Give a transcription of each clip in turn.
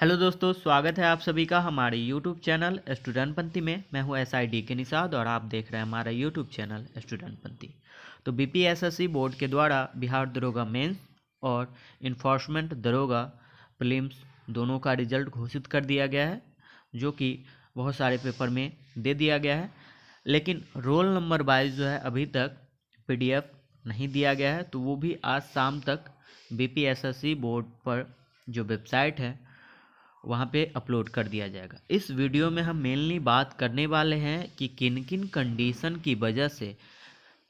Hello दोस्तों, स्वागत है आप सभी का हमारे यूट्यूब चैनल स्टूडेंट पंथी में। मैं हूं SID के निषाद और आप देख रहे हैं हमारा यूट्यूब चैनल स्टूडेंट पंथी। तो BPSSC बोर्ड के द्वारा बिहार दरोगा मेंस और इन्फोर्समेंट दरोगा प्रीलिम्स दोनों का रिजल्ट घोषित कर दिया गया है, जो कि बहुत सारे पेपर में दे दिया गया है। लेकिन रोल नंबर वाइज जो है अभी तक PDF नहीं दिया गया है, तो वो भी आज शाम तक BPSSC बोर्ड पर जो वेबसाइट है वहाँ पे अपलोड कर दिया जाएगा। इस वीडियो में हम मेनली बात करने वाले हैं कि किन किन कंडीशन की वजह से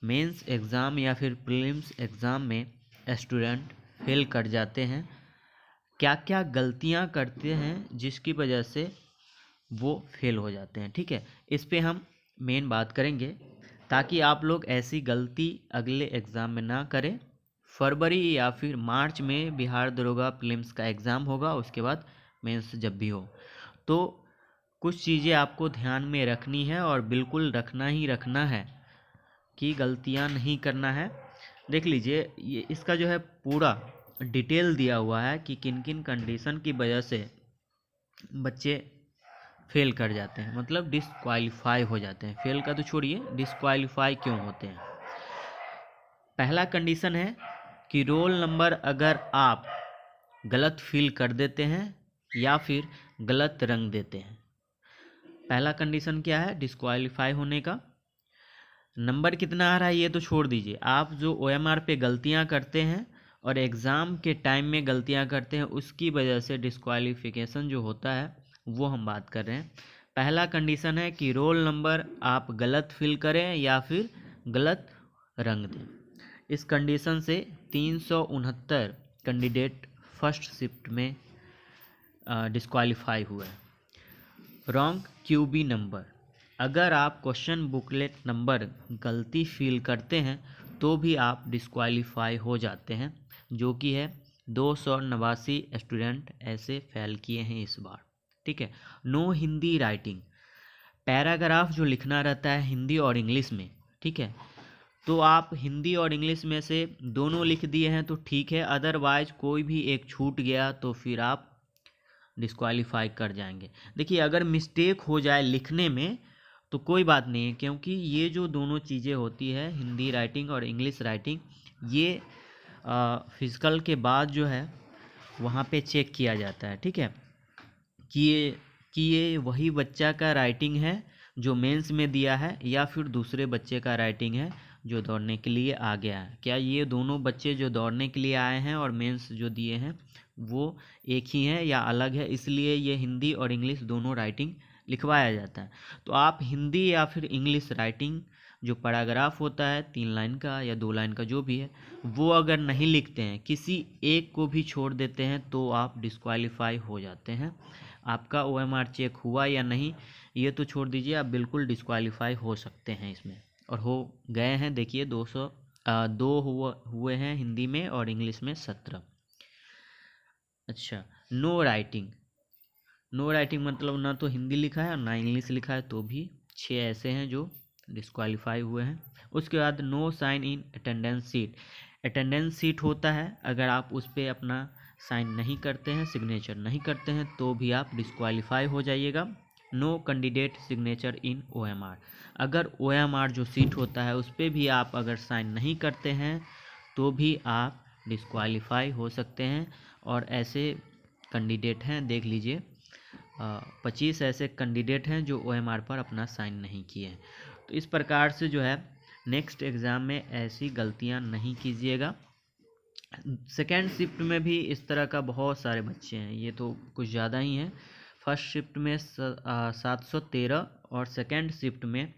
मेंस एग्ज़ाम या फिर प्रीलिम्स एग्ज़ाम में स्टूडेंट फेल कर जाते हैं, क्या क्या गलतियाँ करते हैं जिसकी वजह से वो फेल हो जाते हैं। ठीक है, इस पे हम मेन बात करेंगे ताकि आप लोग ऐसी गलती अगले एग्ज़ाम में ना करें। फरवरी या फिर मार्च में बिहार दरोगा प्रीलिम्स का एग्ज़ाम होगा, उसके बाद मेंस जब भी हो तो कुछ चीज़ें आपको ध्यान में रखनी है और बिल्कुल रखना ही रखना है कि गलतियां नहीं करना है। देख लीजिए, ये इसका जो है पूरा डिटेल दिया हुआ है कि किन किन कंडीशन की वजह से बच्चे फेल कर जाते हैं, मतलब डिसक्वालीफाई हो जाते हैं। फेल का तो छोड़िए, डिसक्वालीफाई क्यों होते हैं। पहला कंडीशन है कि रोल नंबर अगर आप गलत फिल कर देते हैं या फिर गलत रंग देते हैं। पहला कंडीशन क्या है डिस्क्वालीफाई होने का। नंबर कितना आ रहा है ये तो छोड़ दीजिए, आप जो OMR पे गलतियां करते हैं और एग्ज़ाम के टाइम में गलतियां करते हैं, उसकी वजह से डिस्क्वालिफिकेशन जो होता है वो हम बात कर रहे हैं। पहला कंडीशन है कि रोल नंबर आप गलत फिल करें या फिर गलत रंग दें। इस कंडीशन से 369 कैंडिडेट फर्स्ट शिफ्ट में डिस्क्वालीफाई हुए हैं। रॉन्ग QB नंबर, अगर आप क्वेश्चन बुकलेट नंबर गलती फिल करते हैं तो भी आप डिस्क्वालीफाई हो जाते हैं, जो कि है 289 स्टूडेंट ऐसे फेल किए हैं इस बार। ठीक है। नो हिंदी राइटिंग, पैराग्राफ जो लिखना रहता है हिंदी और इंग्लिश में, ठीक है, तो आप हिंदी और इंग्लिश में से दोनों लिख दिए हैं तो ठीक है, अदरवाइज कोई भी एक छूट गया तो फिर आप डिस्क्वालीफाई कर जाएंगे। देखिए, अगर मिस्टेक हो जाए लिखने में तो कोई बात नहीं है, क्योंकि ये जो दोनों चीज़ें होती है हिंदी राइटिंग और इंग्लिश राइटिंग, ये फिजिकल के बाद जो है वहाँ पे चेक किया जाता है। ठीक है, कि ये वही बच्चा का राइटिंग है जो मेंस में दिया है या फिर दूसरे बच्चे का राइटिंग है जो दौड़ने के लिए आ गया है। क्या ये दोनों बच्चे जो दौड़ने के लिए आए हैं और मेंस जो दिए हैं वो एक ही हैं या अलग है, इसलिए ये हिंदी और इंग्लिश दोनों राइटिंग लिखवाया जाता है। तो आप हिंदी या फिर इंग्लिश राइटिंग जो पैराग्राफ होता है 3 लाइन का या 2 लाइन का जो भी है, वो अगर नहीं लिखते हैं, किसी एक को भी छोड़ देते हैं तो आप डिस्क्वालीफाई हो जाते हैं। आपका OMR चेक हुआ या नहीं ये तो छोड़ दीजिए, आप बिल्कुल डिस्क्वालीफाई हो सकते हैं इसमें, और हो गए हैं। देखिए 2 हुए हैं हिंदी में और इंग्लिश में 17। अच्छा, नो राइटिंग, नो राइटिंग मतलब ना तो हिंदी लिखा है और ना इंग्लिश लिखा है, तो भी 6 ऐसे हैं जो डिस्क्वालीफाई हुए हैं। उसके बाद no sign in attendance sheet, attendance sheet होता है, अगर आप उस पर अपना साइन नहीं करते हैं, सिग्नेचर नहीं करते हैं, तो भी आप डिस्क्वालीफाई हो जाइएगा। No candidate signature in OMR, अगर OMR जो सीट होता है उस पर भी आप अगर साइन नहीं करते हैं तो भी आप डिस्क्वालीफाई हो सकते हैं। और ऐसे कैंडिडेट हैं, देख लीजिए 25 ऐसे कैंडिडेट हैं जो OMR पर अपना साइन नहीं किए हैं। तो इस प्रकार से जो है नेक्स्ट एग्ज़ाम में ऐसी गलतियां नहीं कीजिएगा। सेकेंड शिफ्ट में भी इस तरह का बहुत सारे बच्चे हैं, ये तो कुछ ज़्यादा ही हैं। फर्स्ट शिफ्ट में 713 और सेकेंड शिफ्ट में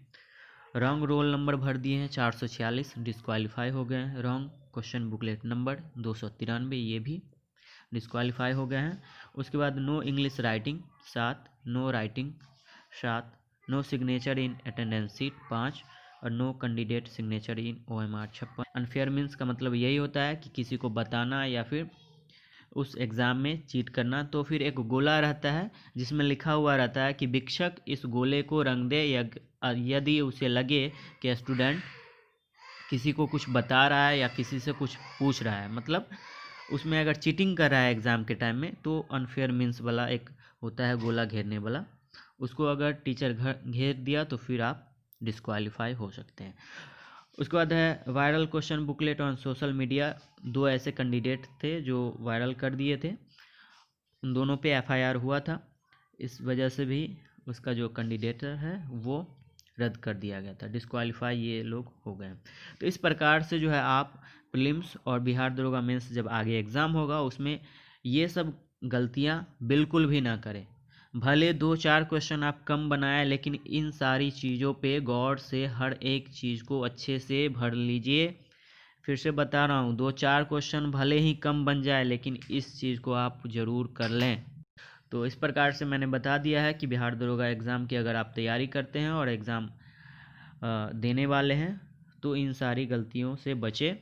रॉन्ग रोल नंबर भर दिए हैं 446, डिस्क्वालीफाई हो गए हैं। रॉन्ग क्वेश्चन बुकलेट नंबर 293, ये भी डिस्क्वालीफाई हो गए हैं। उसके बाद no English writing 7, no writing 7, no signature in attendance sheet 5 और no candidate signature in OMR 56। Unfair means का मतलब यही होता है कि किसी को बताना या फिर उस एग्ज़ाम में चीट करना। तो फिर एक गोला रहता है जिसमें लिखा हुआ रहता है कि भिक्षक इस गोले को रंग दे, या यदि उसे लगे कि स्टूडेंट किसी को कुछ बता रहा है या किसी से कुछ पूछ रहा है, मतलब उसमें अगर चीटिंग कर रहा है एग्ज़ाम के टाइम में तो अनफेयर मीन्स वाला एक होता है गोला घेरने वाला, उसको अगर टीचर घेर दिया तो फिर आप डिस्क्वालीफाई हो सकते हैं। उसके बाद है viral question booklet on social media. 2 ऐसे कैंडिडेट थे जो वायरल कर दिए थे, उन दोनों पे एफआईआर हुआ था, इस वजह से भी उसका जो कैंडिडेट है वो रद्द कर दिया गया था, डिस्क्वालीफाई ये लोग हो गए। तो इस प्रकार से जो है आप प्रीलिम्स और बिहार दरोगा मेंस जब आगे एग्ज़ाम होगा उसमें ये सब गलतियां बिल्कुल भी ना करें। भले 2-4 क्वेश्चन आप कम बनाए, लेकिन इन सारी चीज़ों पे गौर से हर एक चीज़ को अच्छे से भर लीजिए। फिर से बता रहा हूँ, 2-4 क्वेश्चन भले ही कम बन जाए लेकिन इस चीज़ को आप ज़रूर कर लें। तो इस प्रकार से मैंने बता दिया है कि बिहार दरोगा एग्ज़ाम की अगर आप तैयारी करते हैं और एग्ज़ाम देने वाले हैं तो इन सारी गलतियों से बचे।